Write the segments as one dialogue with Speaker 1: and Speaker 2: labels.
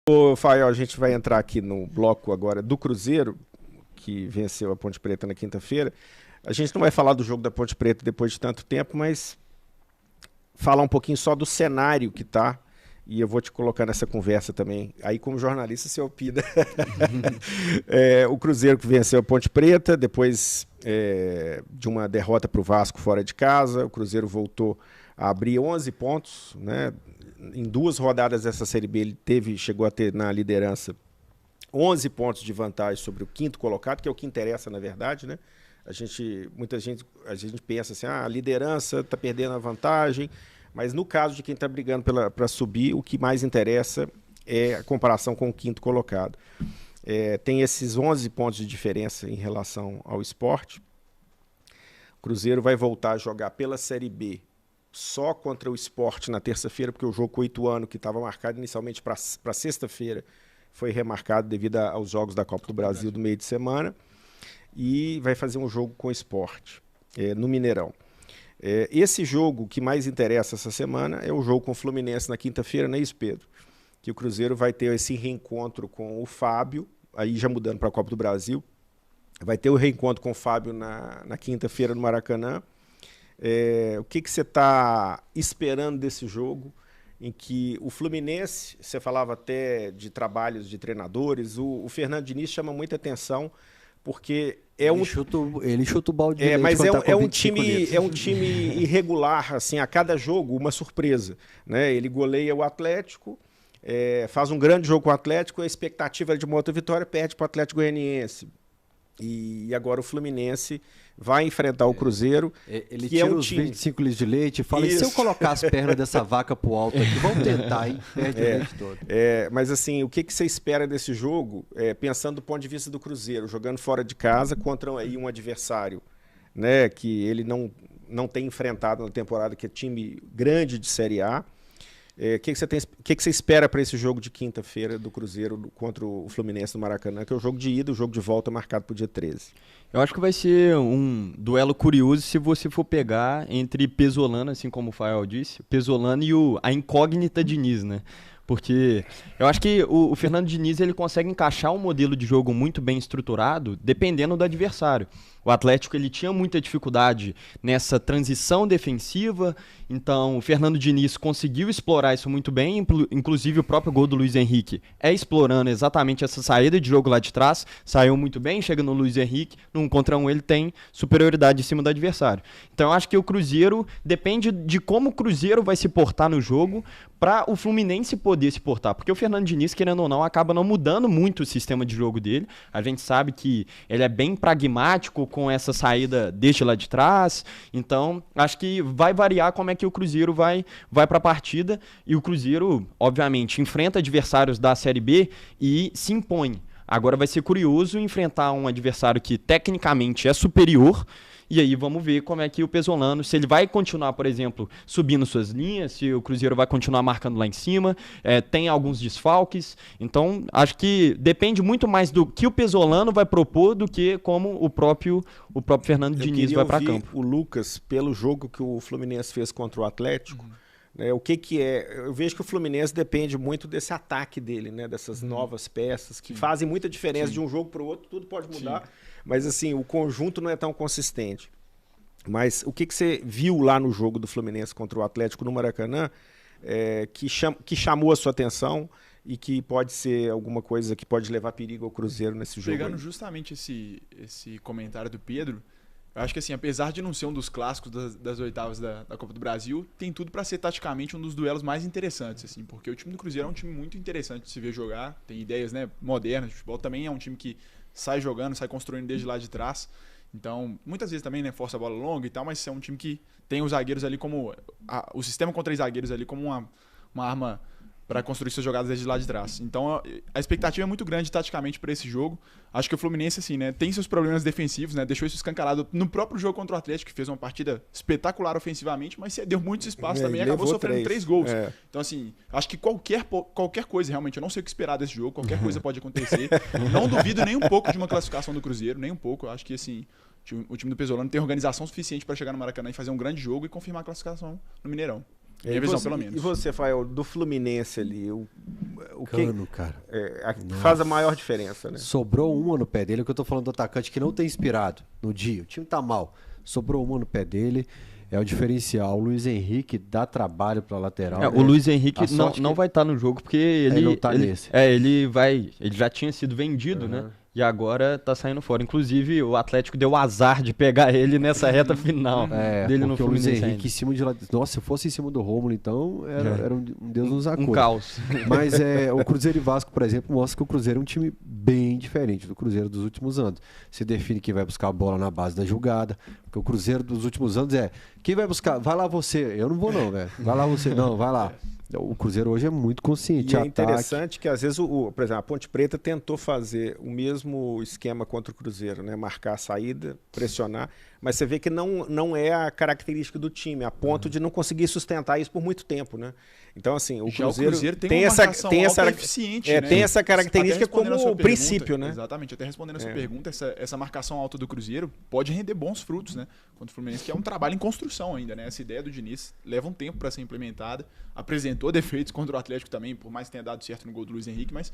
Speaker 1: Ô, Fael, a gente vai entrar aqui no bloco agora do Cruzeiro, que venceu a Ponte Preta na quinta-feira. A gente não vai falar do jogo da Ponte Preta depois de tanto tempo, mas falar um pouquinho só do cenário que tá, e eu vou te colocar nessa conversa também. Aí, como jornalista, você opina. O Cruzeiro que venceu a Ponte Preta, depois de uma derrota para o Vasco fora de casa, o Cruzeiro voltou a abrir 11 pontos, né? Em 2 rodadas dessa Série B, ele chegou a ter na liderança 11 pontos de vantagem sobre o quinto colocado, que é o que interessa, na verdade, né? Muita gente pensa assim, a liderança está perdendo a vantagem, mas no caso de quem está brigando para subir, o que mais interessa é a comparação com o quinto colocado. Tem esses 11 pontos de diferença em relação ao Sport. O Cruzeiro vai voltar a jogar pela Série B só contra o Sport na terça-feira, porque o jogo com o Ituano, que estava marcado inicialmente para sexta-feira, foi remarcado devido aos jogos da Copa do Brasil do meio de semana, e vai fazer um jogo com o Sport no Mineirão. Esse jogo que mais interessa essa semana é o jogo com o Fluminense na quinta-feira, não é isso, Pedro? Que o Cruzeiro vai ter esse reencontro com o Fábio, aí já mudando para a Copa do Brasil, vai ter o reencontro com o Fábio na quinta-feira no Maracanã. O que você está esperando desse jogo, em que o Fluminense, você falava até de trabalhos de treinadores, o Fernando Diniz chama muita atenção, porque
Speaker 2: ele chuta o balde de
Speaker 1: mas
Speaker 2: leite
Speaker 1: é um time irregular, assim, a cada jogo uma surpresa, né? Ele goleia o Atlético, faz um grande jogo com o Atlético, a expectativa era de uma outra vitória, perde para o Atlético Goianiense. E agora o Fluminense vai enfrentar o Cruzeiro.
Speaker 2: Ele tira os 25 litros de leite e fala, e se eu colocar as pernas dessa vaca pro alto aqui? Vamos tentar, hein? Perde o leite todo.
Speaker 1: Mas assim, o que você espera desse jogo, pensando do ponto de vista do Cruzeiro, jogando fora de casa contra aí um adversário, né, que ele não tem enfrentado na temporada, que é time grande de Série A. O que você espera para esse jogo de quinta-feira do Cruzeiro contra o Fluminense no Maracanã, que é o jogo de ida, o jogo de volta marcado para o dia 13?
Speaker 3: Eu acho que vai ser um duelo curioso se você for pegar entre Pesolano, assim como o Fael disse, Pesolano e a incógnita Diniz, né? Porque eu acho que o Fernando Diniz ele consegue encaixar um modelo de jogo muito bem estruturado dependendo do adversário. O Atlético ele tinha muita dificuldade nessa transição defensiva, então o Fernando Diniz conseguiu explorar isso muito bem, inclusive o próprio gol do Luiz Henrique explorando exatamente essa saída de jogo lá de trás, saiu muito bem, chega no Luiz Henrique, num contra um ele tem superioridade em cima do adversário. Então eu acho que o Cruzeiro depende de como o Cruzeiro vai se portar no jogo para o Fluminense poder se portar, porque o Fernando Diniz, querendo ou não, acaba não mudando muito o sistema de jogo dele, a gente sabe que ele é bem pragmático com essa saída desde lá de trás, então acho que vai variar como é que o Cruzeiro vai para a partida, e o Cruzeiro, obviamente, enfrenta adversários da Série B e se impõe. Agora vai ser curioso enfrentar um adversário que tecnicamente é superior, e aí vamos ver como é que o Pesolano, se ele vai continuar, por exemplo, subindo suas linhas, se o Cruzeiro vai continuar marcando lá em cima, tem alguns desfalques, então acho que depende muito mais do que o Pesolano vai propor do que como o próprio Fernando Diniz vai para campo.
Speaker 1: O Lucas, pelo jogo que o Fluminense fez contra o Atlético, o que é? Eu vejo que o Fluminense depende muito desse ataque dele, né? Dessas novas peças que fazem muita diferença de um jogo para o outro, tudo pode mudar. Mas assim, o conjunto não é tão consistente. Mas o que você viu lá no jogo do Fluminense contra o Atlético no Maracanã que chamou a sua atenção e que pode ser alguma coisa que pode levar perigo ao Cruzeiro nesse jogo?
Speaker 4: Pegando justamente esse comentário do Pedro, eu acho que assim, apesar de não ser um dos clássicos das oitavas da Copa do Brasil, tem tudo para ser taticamente um dos duelos mais interessantes, assim, porque o time do Cruzeiro é um time muito interessante de se ver jogar, tem ideias, né, modernas de futebol, também é um time que sai jogando, sai construindo desde lá de trás. Então, muitas vezes também, né, força a bola longa e tal, mas é um time que tem os zagueiros ali como... o sistema com 3 zagueiros ali como uma arma para construir suas jogadas desde lá de trás. Então, a expectativa é muito grande taticamente para esse jogo. Acho que o Fluminense, assim, né, tem seus problemas defensivos, né, deixou isso escancarado no próprio jogo contra o Atlético, que fez uma partida espetacular ofensivamente, mas cedeu muitos espaços também e acabou sofrendo 3 gols. Então, assim, acho que qualquer coisa, realmente, eu não sei o que esperar desse jogo, qualquer coisa pode acontecer. Não duvido nem um pouco de uma classificação do Cruzeiro, nem um pouco. Eu acho que, assim, o time do Pesolano tem organização suficiente para chegar no Maracanã e fazer um grande jogo e confirmar a classificação no Mineirão. Minha visão, pelo menos.
Speaker 1: E você, Fael, do Fluminense ali, o
Speaker 2: Cano, cara.
Speaker 1: faz a maior diferença, né?
Speaker 2: Sobrou uma no pé dele, é o que eu tô falando do atacante que não tem inspirado no dia. O time tá mal. Sobrou uma no pé dele. É o diferencial. O Luiz Henrique dá trabalho pra lateral.
Speaker 3: O Luiz Henrique não vai estar no jogo porque ele
Speaker 2: não tá nesse.
Speaker 3: Ele já tinha sido vendido, né? E agora tá saindo fora. Inclusive, o Atlético deu azar de pegar ele nessa reta final dele no Fluminense.
Speaker 2: O Luiz Henrique em cima de lá. Nossa, se fosse em cima do Rômulo, então era um Deus nos acuda.
Speaker 3: Um caos.
Speaker 2: Mas o Cruzeiro e Vasco, por exemplo, mostra que o Cruzeiro é um time bem diferente do Cruzeiro dos últimos anos. Se define quem vai buscar a bola na base da jogada. Porque o Cruzeiro dos últimos anos quem vai buscar? Vai lá você. Eu não vou não, velho. Vai lá você. Não, vai lá. O Cruzeiro hoje é muito consciente.
Speaker 1: E é interessante que, às vezes, por exemplo, a Ponte Preta tentou fazer o mesmo esquema contra o Cruzeiro, né? Marcar a saída, pressionar, mas você vê que não é a característica do time, a ponto de não conseguir sustentar isso por muito tempo, né? Então, assim, o Cruzeiro tem essa
Speaker 4: eficiente, né?
Speaker 1: Tem essa característica como princípio, né?
Speaker 4: Exatamente, até respondendo a sua pergunta, essa marcação alta do Cruzeiro pode render bons frutos, né? Contra o Fluminense, que é um trabalho em construção ainda, né? Essa ideia do Diniz leva um tempo para ser implementada, apresentou defeitos contra o Atlético também, por mais que tenha dado certo no gol do Luiz Henrique, mas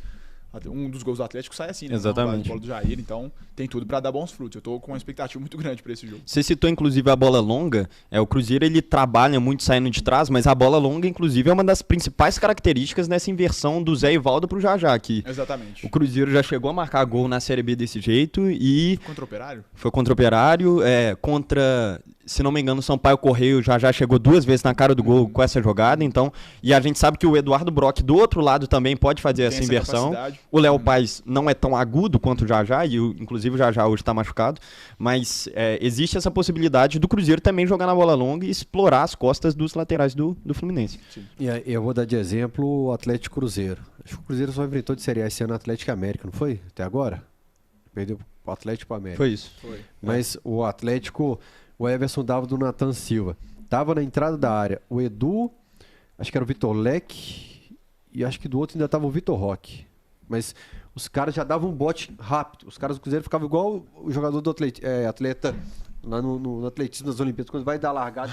Speaker 4: um dos gols do Atlético sai assim, né?
Speaker 3: Exatamente.
Speaker 4: Bola do Jair, então tem tudo para dar bons frutos. Eu tô com uma expectativa muito grande para esse jogo.
Speaker 3: Você citou inclusive a bola longa. O Cruzeiro ele trabalha muito saindo de trás, mas a bola longa inclusive é uma das principais características nessa inversão do Zé Ivaldo pro Jajá aqui.
Speaker 4: Exatamente.
Speaker 3: O Cruzeiro já chegou a marcar gol na Série B desse jeito e
Speaker 4: contra o Operário?
Speaker 3: Foi contra o Operário, contra, se não me engano, o Sampaio Correia já chegou 2 vezes na cara do gol com essa jogada, então, e a gente sabe que o Eduardo Brock do outro lado também pode fazer essa inversão. O Léo Paes não é tão agudo quanto o Jajá, e inclusive o Jajá hoje está machucado, mas existe essa possibilidade do Cruzeiro também jogar na bola longa e explorar as costas dos laterais do Fluminense.
Speaker 2: Sim. E aí, eu vou dar de exemplo o Atlético Cruzeiro. Acho que o Cruzeiro só enfrentou de Série A esse ano o Atlético América, não foi? Até agora? Perdeu o Atlético para América.
Speaker 3: Foi isso.
Speaker 4: Foi.
Speaker 2: Mas o Atlético, o Everson dava do Nathan Silva. Tava na entrada da área o Edu, acho que era o Vitor Leque, e acho que do outro ainda tava o Vitor Roque. Mas os caras já davam um bote rápido. Os caras do Cruzeiro ficavam igual o jogador do atleta lá no atletismo das Olimpíadas, quando vai dar largada,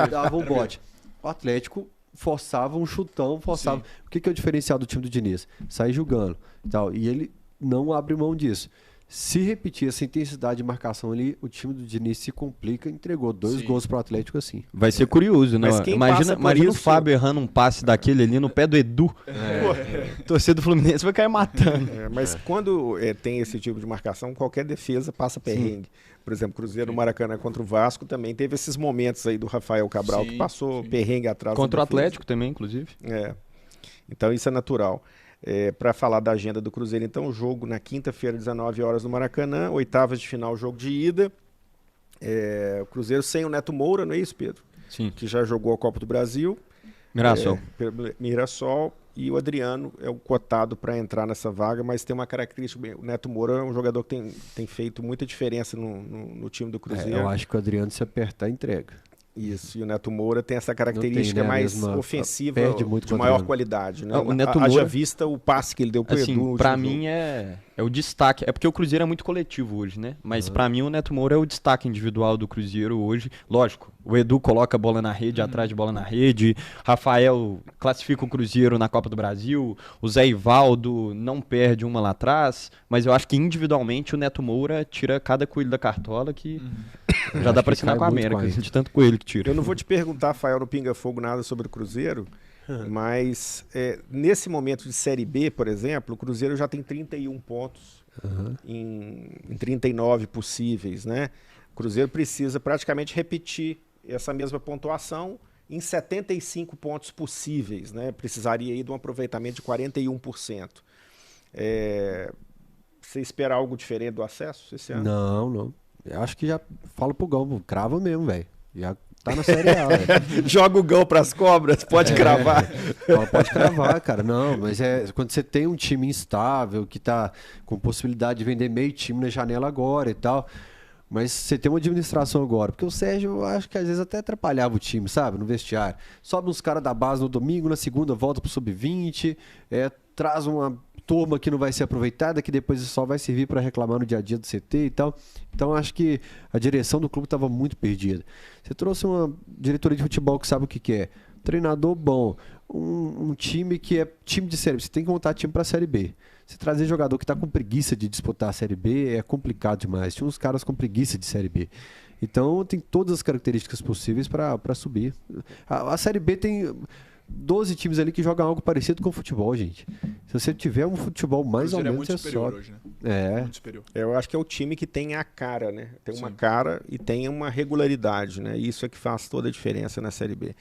Speaker 2: dava um bote. O Atlético forçava um chutão, forçava. Sim. O que é o diferencial do time do Diniz? Sai jogando e tal. E ele não abre mão disso. Se repetir essa intensidade de marcação ali, o time do Diniz se complica, entregou 2 gols pro Atlético assim.
Speaker 3: Vai ser curioso, né? Imagina o Fábio errando um passe daquele ali no pé do Edu. Torcedor do Fluminense vai cair matando.
Speaker 1: Mas quando tem esse tipo de marcação, qualquer defesa passa perrengue. Por exemplo, Cruzeiro no Maracanã contra o Vasco também teve esses momentos aí do Rafael Cabral que passou perrengue atrás.
Speaker 3: Contra o Atlético também, inclusive.
Speaker 1: Então isso é natural. Para falar da agenda do Cruzeiro, então, o jogo na quinta-feira, 19 horas no Maracanã, oitavas de final, jogo de ida. O Cruzeiro sem o Neto Moura, não é isso, Pedro?
Speaker 3: Sim.
Speaker 1: Que já jogou a Copa do Brasil. Mirassol. E o Adriano é o cotado para entrar nessa vaga, mas tem uma característica. O Neto Moura é um jogador que tem feito muita diferença no time do Cruzeiro.
Speaker 2: Eu acho que o Adriano, se apertar, entrega.
Speaker 1: Isso, e o Neto Moura tem essa característica mais ofensiva, de maior qualidade, né?
Speaker 3: O Neto Moura,
Speaker 1: haja vista o passe que ele deu pro Edu.
Speaker 3: Pra mim é o destaque. É porque o Cruzeiro é muito coletivo hoje, né? Mas pra mim o Neto Moura é o destaque individual do Cruzeiro hoje. Lógico, o Edu coloca a bola na rede, atrás de bola na rede. Rafael classifica o Cruzeiro na Copa do Brasil. O Zé Ivaldo não perde uma lá atrás. Mas eu acho que individualmente o Neto Moura tira cada coelho da cartola que já dá pra assinar com a América, de tanto coelho que tira.
Speaker 1: Eu não vou te perguntar, Rafael, no Pinga Fogo, nada sobre o Cruzeiro, mas nesse momento de Série B, por exemplo, o Cruzeiro já tem 31 pontos em 39 possíveis, né? O Cruzeiro precisa praticamente repetir essa mesma pontuação em 75 pontos possíveis, né? Precisaria aí de um aproveitamento de 41%. Você espera algo diferente do acesso esse ano?
Speaker 2: Não. Eu acho que já falo pro Gão, crava mesmo, velho. Já tá na Série A, velho.
Speaker 1: Joga o Gão pras cobras, pode cravar.
Speaker 2: Pode cravar, cara. Não, mas quando você tem um time instável, que tá com possibilidade de vender meio time na janela agora e tal, mas você tem uma administração agora, porque o Sérgio, eu acho que às vezes até atrapalhava o time, sabe, no vestiário. Sobe uns caras da base no domingo, na segunda volta pro sub-20, traz uma turma que não vai ser aproveitada, que depois só vai servir para reclamar no dia a dia do CT e tal. Então acho que a direção do clube estava muito perdida. Você trouxe uma diretoria de futebol que sabe o que quer. Treinador bom, um time que é time de Série B. Você tem que montar time para a Série B. Você trazer jogador que está com preguiça de disputar a Série B é complicado demais. Tinha uns caras com preguiça de Série B. Então tem todas as características possíveis para subir. A Série B tem 12 times ali que jogam algo parecido com o futebol, gente. Se você tiver um futebol mais ou menos,
Speaker 4: muito superior hoje, né? Muito superior.
Speaker 1: Eu acho que é o time que tem a cara, né? Tem uma cara e tem uma regularidade, né? Isso é que faz toda a diferença na Série B.